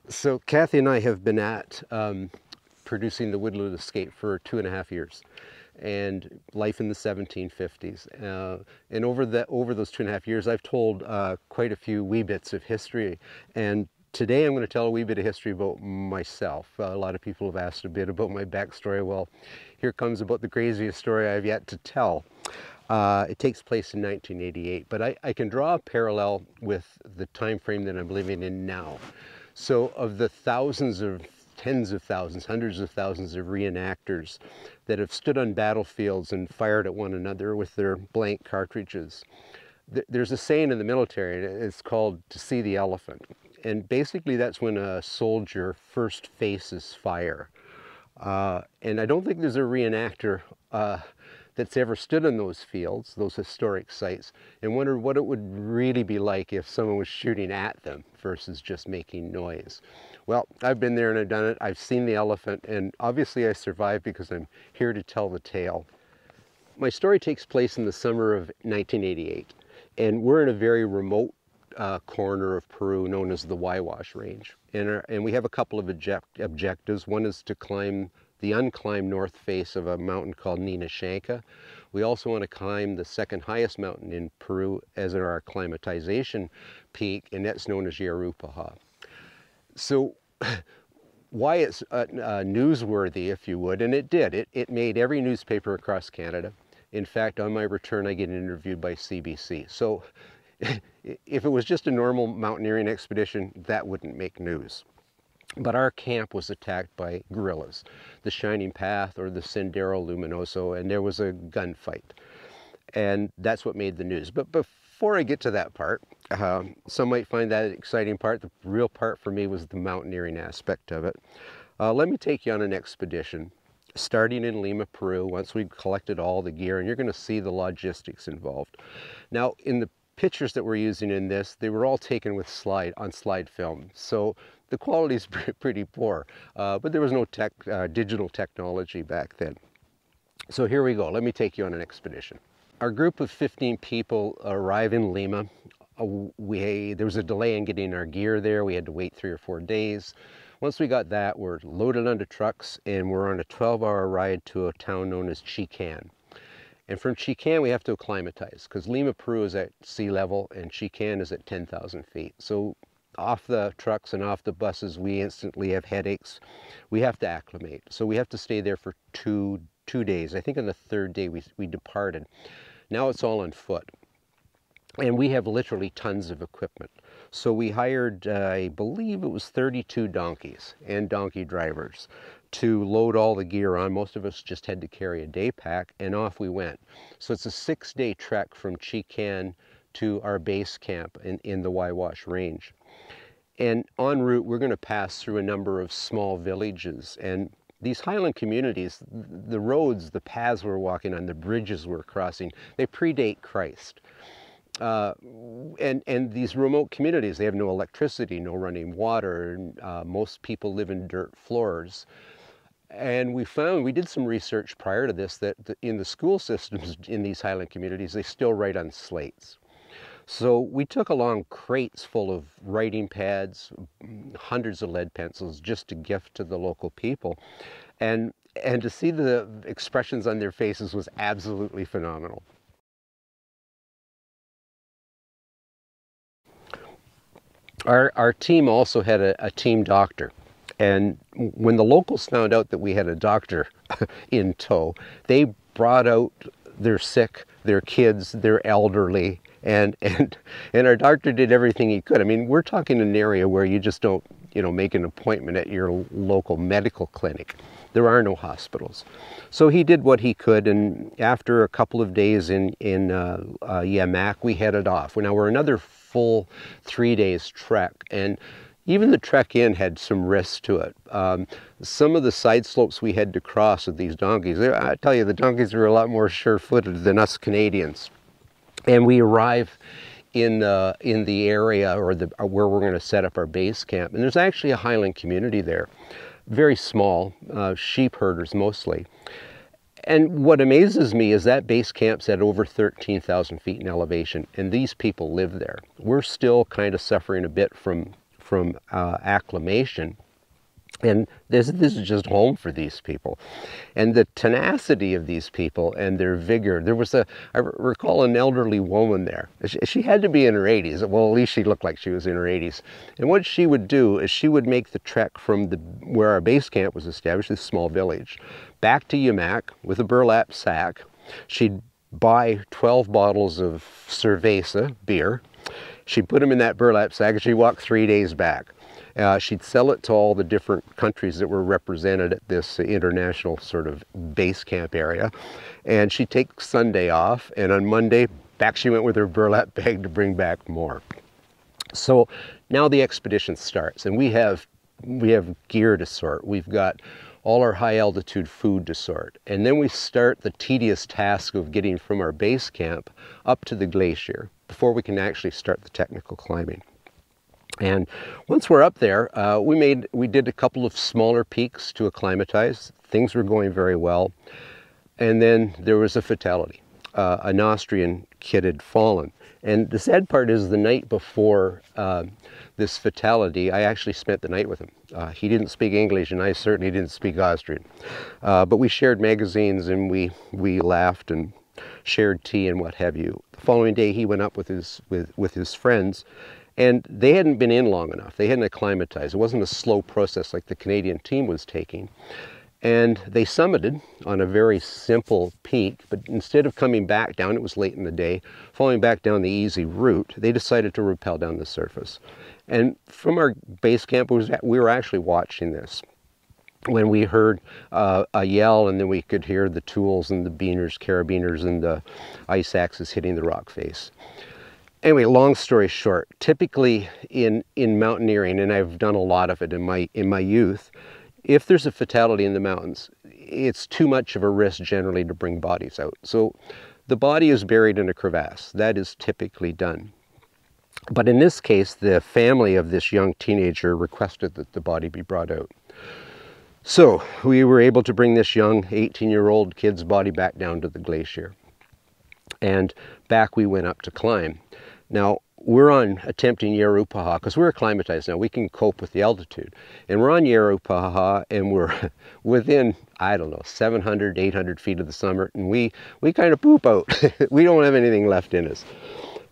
So Kathy and I have been at producing the Woodland Escape for 2.5 years, and life in the 1750s. And over those 2.5 years, I've told quite a few wee bits of history. And today I'm going to tell a wee bit of history about myself. A lot of people have asked a bit about my backstory. Well, here comes about the craziest story I've yet to tell. It takes place in 1988, but I can draw a parallel with the time frame that I'm living in now. So of the thousands of, tens of thousands, hundreds of thousands of reenactors that have stood on battlefields and fired at one another with their blank cartridges, there's a saying in the military, and it's called to see the elephant. And basically that's when a soldier first faces fire. And I don't think there's a reenactor that's ever stood in those fields, those historic sites, and wondered what it would really be like if someone was shooting at them versus just making noise. Well, I've been there and I've done it. I've seen the elephant, and obviously I survived because I'm here to tell the tale. My story takes place in the summer of 1988, and we're in a very remote corner of Peru known as the Huayhuash Range. And we have a couple of objectives. One is to climb the unclimbed north face of a mountain called Ninashanca. We also want to climb the second highest mountain in Peru as our acclimatization peak, and that's known as Yarupaha. So why it's newsworthy, if you would, and it did. It made every newspaper across Canada. In fact, on my return, I get interviewed by CBC. So if it was just a normal mountaineering expedition, that wouldn't make news. But our camp was attacked by guerrillas, the Shining Path or the Sendero Luminoso, and there was a gunfight. And that's what made the news. But before I get to that part, some might find that an exciting part. The real part for me was the mountaineering aspect of it. Let me take you on an expedition, starting in Lima, Peru, once we've collected all the gear, and you're going to see the logistics involved. Now, in the pictures that we're using in this, they were all taken with slide film. So the quality is pretty poor, but there was no digital technology back then. So here we go. Let me take you on an expedition. Our group of 15 people arrive in Lima. There was a delay in getting our gear there. We had to wait 3 or 4 days. Once we got that, we're loaded onto trucks and we're on a 12-hour ride to a town known as Chican. And from Chican, we have to acclimatize because Lima, Peru is at sea level and Chican is at 10,000 feet. So off the trucks and off the buses, we instantly have headaches. We have to acclimate. So we have to stay there for two days. I think on the third day we departed. Now it's all on foot. And we have literally tons of equipment. So we hired, I believe it was 32 donkeys and donkey drivers to load all the gear on. Most of us just had to carry a day pack, and off we went. So it's a 6-day trek from Chican to our base camp in the Huayhuash Range. And en route, we're going to pass through a number of small villages. And these highland communities, the roads, the paths we're walking on, the bridges we're crossing, they predate Christ. And these remote communities, they have no electricity, no running water. Most people live in dirt floors. And we did some research prior to this, that in the school systems in these highland communities, they still write on slates. So we took along crates full of writing pads, hundreds of lead pencils, just to gift to the local people. And to see the expressions on their faces was absolutely phenomenal. Our team also had a team doctor. And when the locals found out that we had a doctor in tow, they brought out their sick, their kids, their elderly, and our doctor did everything he could. I mean, we're talking an area where you just don't, make an appointment at your local medical clinic. There are no hospitals. So he did what he could, and after a couple of days in Yamak, we headed off. Now we're another full 3 days trek, and even the trek in had some risks to it. Some of the side slopes we had to cross with these donkeys, I tell you, the donkeys were a lot more sure-footed than us Canadians. And we arrive in the area or where we're going to set up our base camp. And there's actually a highland community there, very small, sheep herders mostly. And what amazes me is that base camp's at over 13,000 feet in elevation, and these people live there. We're still kind of suffering a bit from from acclimation. And this is just home for these people. And the tenacity of these people and their vigor. I recall an elderly woman there. She had to be in her 80s. Well, at least she looked like she was in her 80s. And what she would do is she would make the trek from where our base camp was established, this small village, back to Umak with a burlap sack. She'd buy 12 bottles of Cerveza beer. She'd put them in that burlap sack and she'd walk 3 days back. She'd sell it to all the different countries that were represented at this international sort of base camp area. And she'd take Sunday off, and on Monday, back she went with her burlap bag to bring back more. So now the expedition starts, and we have gear to sort. We've got all our high altitude food to sort. And then we start the tedious task of getting from our base camp up to the glacier before we can actually start the technical climbing. And once we're up there, we did a couple of smaller peaks to acclimatize. Things were going very well. And then there was a fatality. An Austrian kid had fallen. And the sad part is the night before this fatality, I actually spent the night with him. He didn't speak English, and I certainly didn't speak Austrian. But we shared magazines, and we laughed and shared tea and what have you. The following day, he went up with his friends. And they hadn't been in long enough. They hadn't acclimatized. It wasn't a slow process like the Canadian team was taking. And they summited on a very simple peak, but instead of coming back down, it was late in the day, falling back down the easy route, they decided to rappel down the surface. And from our base camp, we were actually watching this. When we heard a yell, and then we could hear the tools and the carabiners and the ice axes hitting the rock face. Anyway, long story short, typically in mountaineering, and I've done a lot of it in my youth, if there's a fatality in the mountains, it's too much of a risk generally to bring bodies out. So the body is buried in a crevasse. That is typically done. But in this case, the family of this young teenager requested that the body be brought out. So we were able to bring this young 18-year-old kid's body back down to the glacier. And back we went up to climb. Now, we're on attempting Yerupaha, because we're acclimatized now. We can cope with the altitude. And we're on Yerupaha, and we're within, I don't know, 700, 800 feet of the summit, and we kind of poop out. We don't have anything left in us.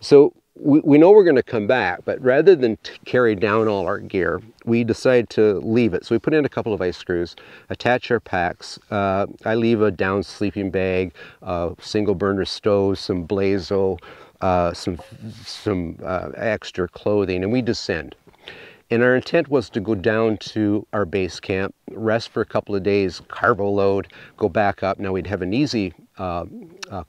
So we know we're going to come back, but rather than carry down all our gear, we decide to leave it. So we put in a couple of ice screws, attach our packs. I leave a down sleeping bag, single burner stove, some Blazo, some extra clothing, and we descend. And our intent was to go down to our base camp, rest for a couple of days, carbo load, go back up. Now we'd have an easy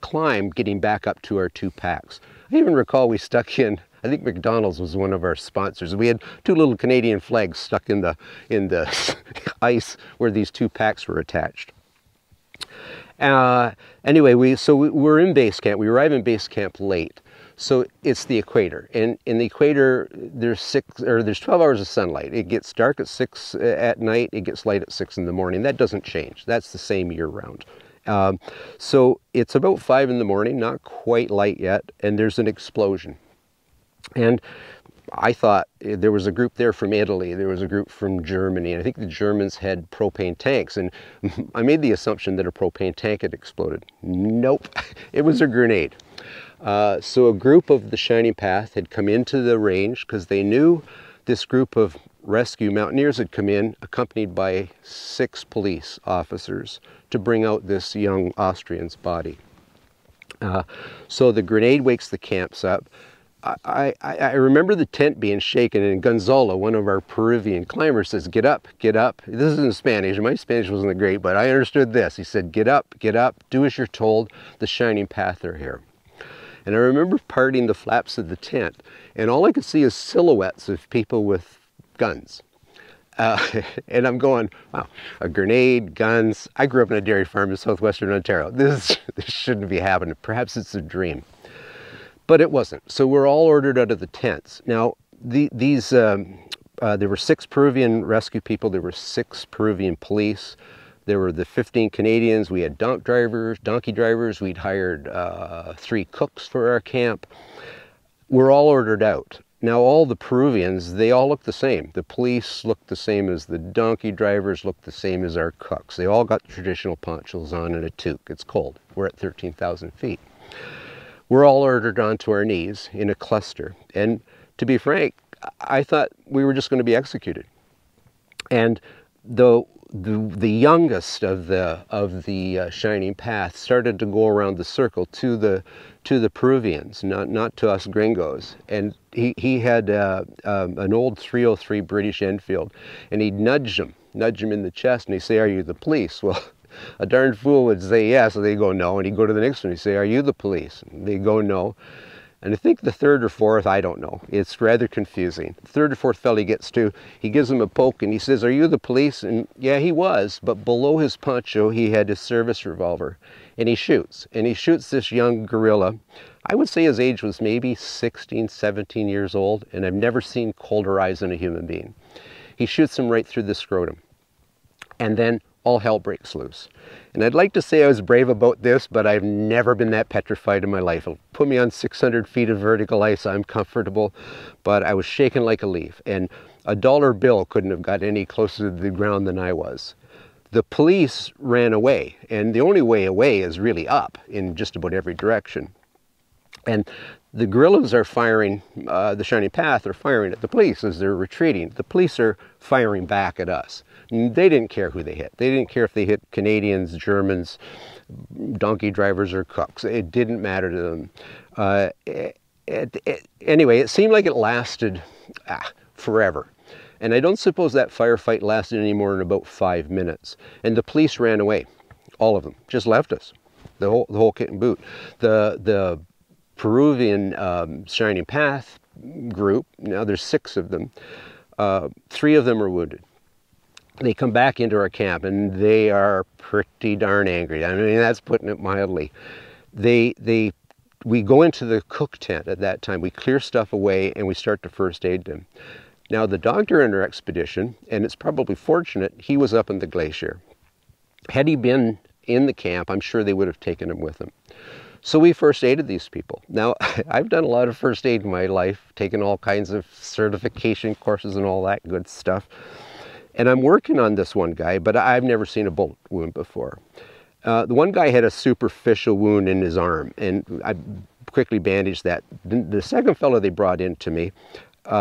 climb getting back up to our 2 packs. I even recall we stuck in, I think McDonald's was one of our sponsors. We had 2 little Canadian flags stuck in the ice where these 2 packs were attached. Anyway, we're in base camp. We arrive in base camp late. So it's the equator, and in the equator there's 12 hours of sunlight. It gets dark at 6 at night, it gets light at 6 in the morning. That doesn't change. That's the same year round. So it's about 5 in the morning, not quite light yet, and there's an explosion. And I thought there was a group there from Italy, there was a group from Germany, and I think the Germans had propane tanks, and I made the assumption that a propane tank had exploded. Nope, it was a grenade. So a group of the Shining Path had come into the range because they knew this group of rescue mountaineers had come in, accompanied by 6 police officers, to bring out this young Austrian's body. So the grenade wakes the camps up. I remember the tent being shaken, and Gonzalo, one of our Peruvian climbers, says, "Get up, get up." This is in Spanish. My Spanish wasn't great, but I understood this. He said, get up, do as you're told. The Shining Path are here." And I remember parting the flaps of the tent, and all I could see is silhouettes of people with guns. And I'm going, wow, a grenade, guns. I grew up in a dairy farm in southwestern Ontario. This shouldn't be happening. Perhaps it's a dream. But it wasn't. So we're all ordered out of the tents. Now, there were 6 Peruvian rescue people. There were 6 Peruvian police. There were the 15 Canadians. We had donkey drivers. We'd hired 3 cooks for our camp. We're all ordered out. Now all the Peruvians, they all look the same. The police look the same as the donkey drivers, look the same as our cooks. They all got traditional ponchos on and a toque. It's cold. We're at 13,000 feet. We're all ordered onto our knees in a cluster. And to be frank, I thought we were just going to be executed. And the youngest of the Shining Path started to go around the circle to the Peruvians, not to us gringos. And he had an old 303 British Enfield, and he'd nudge him in the chest, and he'd say, "Are you the police?" Well, a darn fool would say yes, and they go no, and he'd go to the next one, he'd say, "Are you the police?" And they go no. And I think the third or fourth, I don't know, it's rather confusing. The third or fourth fellow he gets to, he gives him a poke and he says, "Are you the police?" And yeah, he was, but below his poncho he had his service revolver. And he shoots this young guerrilla. I would say his age was maybe 16, 17 years old, and I've never seen colder eyes in a human being. He shoots him right through the scrotum. And then all hell breaks loose. And I'd like to say I was brave about this, but I've never been that petrified in my life. It'll put me on 600 feet of vertical ice, I'm comfortable, but I was shaking like a leaf. And a dollar bill couldn't have got any closer to the ground than I was. The police ran away, and the only way away is really up in just about every direction. And the guerrillas are firing, the Shining Path are firing at the police as they're retreating. The police are firing back at us. And they didn't care who they hit. They didn't care if they hit Canadians, Germans, donkey drivers, or cooks. It didn't matter to them. Anyway, it seemed like it lasted forever. And I don't suppose that firefight lasted any more than about 5 minutes. And the police ran away, all of them, just left us, the whole kit and boot. The Peruvian Shining Path group, now there's 6 of them, 3 of them are wounded. They come back into our camp and they are pretty darn angry. I mean, that's putting it mildly. We go into the cook tent at that time, we clear stuff away and we start to first aid them. Now the doctor in our expedition, and it's probably fortunate, he was up in the glacier. Had he been in the camp, I'm sure they would have taken him with them. So we first aided these people. Now, I've done a lot of first aid in my life, taken all kinds of certification courses and all that good stuff. And I'm working on this one guy, but I've never seen a bullet wound before. The one guy had a superficial wound in his arm, and I quickly bandaged that. The second fellow they brought in to me,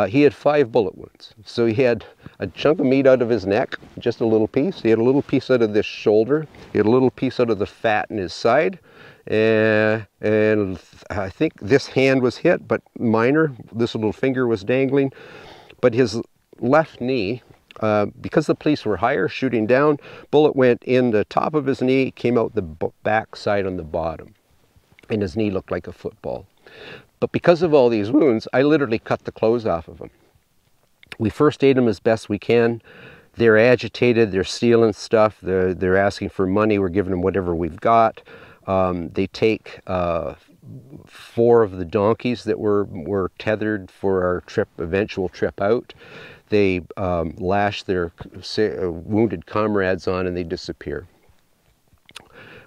he had 5 bullet wounds. So he had a chunk of meat out of his neck, just a little piece. He had a little piece out of this shoulder. He had a little piece out of the fat in his side. And I think this hand was hit, but minor. This little finger was dangling. But his left knee, because the police were higher shooting down, bullet went in the top of his knee, came out the back side on the bottom. And his knee looked like a football. But because of all these wounds, I literally cut the clothes off of him. We first aid them as best we can. They're agitated, they're stealing stuff, they're asking for money, we're giving them whatever we've got. They take 4 of the donkeys that were tethered for our eventual trip out. They lash their wounded comrades on and they disappear.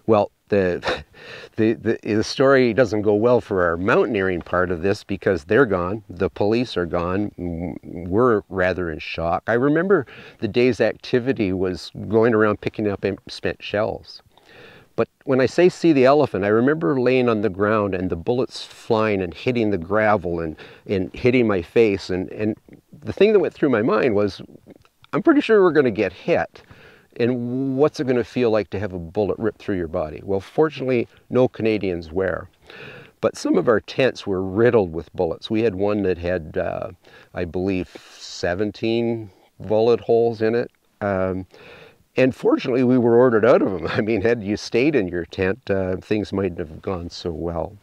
Well, the story doesn't go well for our mountaineering part of this because they're gone, the police are gone, we're rather in shock. I remember the day's activity was going around picking up spent shells. But when I say see the elephant, I remember laying on the ground and the bullets flying and hitting the gravel and hitting my face. And the thing that went through my mind was, I'm pretty sure we're going to get hit. And what's it going to feel like to have a bullet rip through your body? Well, fortunately, no Canadians were. But some of our tents were riddled with bullets. We had one that had, I believe, 17 bullet holes in it. And fortunately, we were ordered out of them. I mean, had you stayed in your tent, things mightn't have gone so well.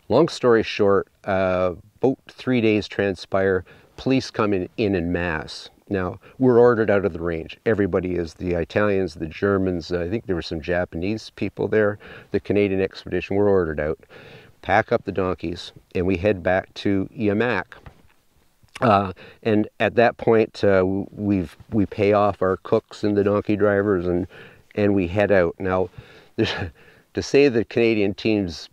Long story short, about 3 days transpire, police come in mass. Now, we're ordered out of the range. Everybody is, the Italians, the Germans, I think there were some Japanese people there, the Canadian expedition, we're ordered out. Pack up the donkeys, and we head back to Iammak. And at that point, we pay off our cooks and the donkey drivers, and we head out. Now, to say the Canadian teams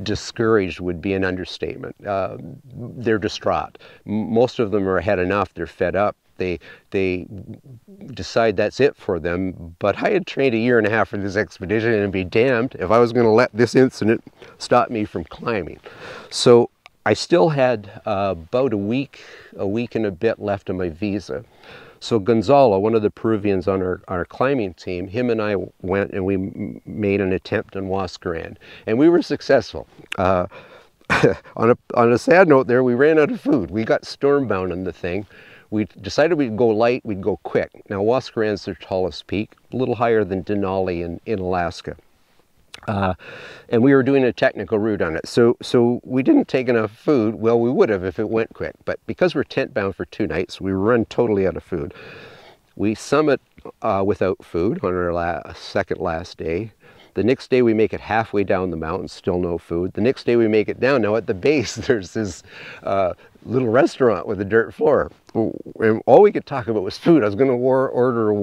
discouraged would be an understatement. They're distraught. Most of them are had enough. They're fed up. They decide that's it for them. But I had trained 1.5 years for this expedition, and be damned if I was going to let this incident stop me from climbing. So I still had about a week and a bit left of my visa. So Gonzalo, one of the Peruvians on our climbing team, him and I went and we made an attempt on Huascarán, and we were successful. On a sad note there, we ran out of food. We got stormbound on the thing. We decided we'd go light, we'd go quick. Now Huascarán's their tallest peak, a little higher than Denali in Alaska. And we were doing a technical route on it. So we didn't take enough food. Well, we would have if it went quick, but because we're tent bound for 2 nights, we run totally out of food. We summit without food on our second last day. The next day we make it halfway down the mountain, still no food. The next day we make it down. Now at the base there's this little restaurant with a dirt floor. And all we could talk about was food. I was going to order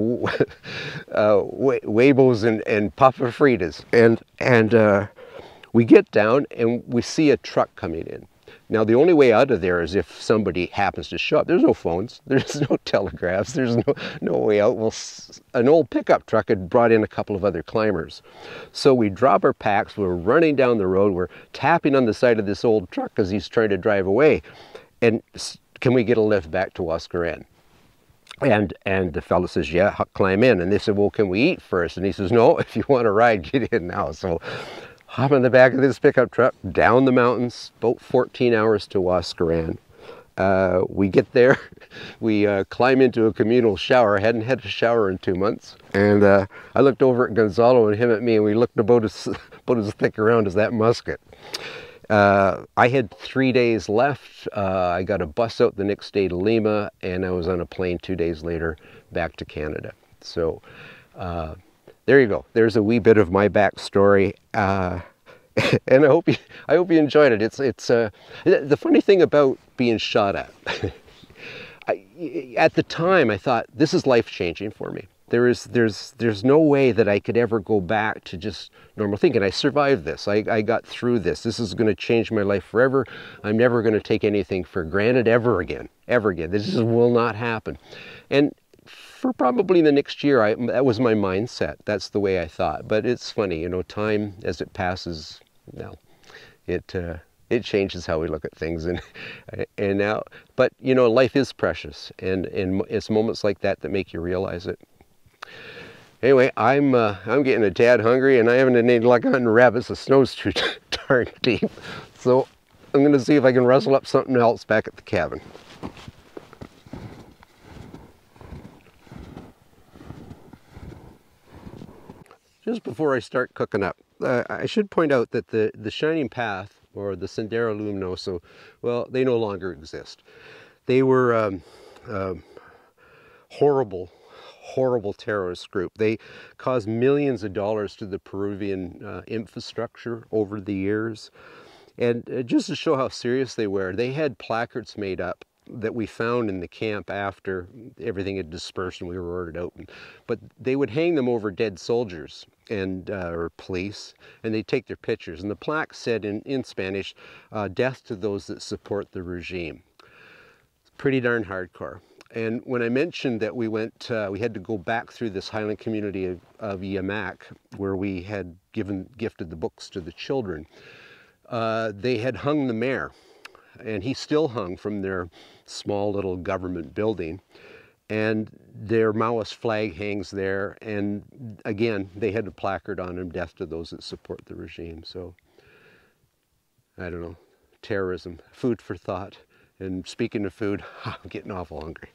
huevos and papa fritas. And we get down and we see a truck coming in. Now the only way out of there is if somebody happens to show up. There's no phones, there's no telegraphs, there's no way out. Well, an old pickup truck had brought in a couple of other climbers. So we drop our packs, we're running down the road, we're tapping on the side of this old truck as he's trying to drive away. And can we get a lift back to Huascarán? And the fellow says, yeah, climb in. And they said, well, can we eat first? And he says, no, if you want to ride, get in now. So hop in the back of this pickup truck, down the mountains, about 14 hours to Huascarán. We get there, we climb into a communal shower. I hadn't had a shower in 2 months. And I looked over at Gonzalo and him at me, and we looked about as thick around as that musket. I had 3 days left. I got a bus out the next day to Lima, and I was on a plane 2 days later back to Canada. So there you go. There's a wee bit of my backstory, and I hope you enjoyed it. It's the funny thing about being shot at. At the time, I thought this is life changing for me. There's no way that I could ever go back to just normal thinking. I survived this. I got through this. This is going to change my life forever. I'm never going to take anything for granted ever again. Ever again. This just will not happen. And for probably the next year, that was my mindset. That's the way I thought. But it's funny, you know, time as it passes, it changes how we look at things, and now. But you know, life is precious, and it's moments like that that make you realize it. Anyway, I'm getting a tad hungry, and I haven't had any luck hunting rabbits. The snow's too darn deep, so I'm going to see if I can rustle up something else back at the cabin. Just before I start cooking up, I should point out that the Shining Path, or the Sendero Luminoso, well, they no longer exist. They were horrible terrorist group. They caused millions of dollars to the Peruvian infrastructure over the years. And just to show how serious they were, they had placards made up that we found in the camp after everything had dispersed and we were ordered out. But they would hang them over dead soldiers and or police, and they'd take their pictures. And the plaque said in Spanish, death to those that support the regime. It's pretty darn hardcore. And when I mentioned that we had to go back through this highland community of Yamak, where we had gifted the books to the children, they had hung the mayor, and he still hung from their small little government building, and their Maoist flag hangs there, and again, they had a placard on him, death to those that support the regime. So, I don't know, terrorism, food for thought. And speaking of food, I'm getting awful hungry.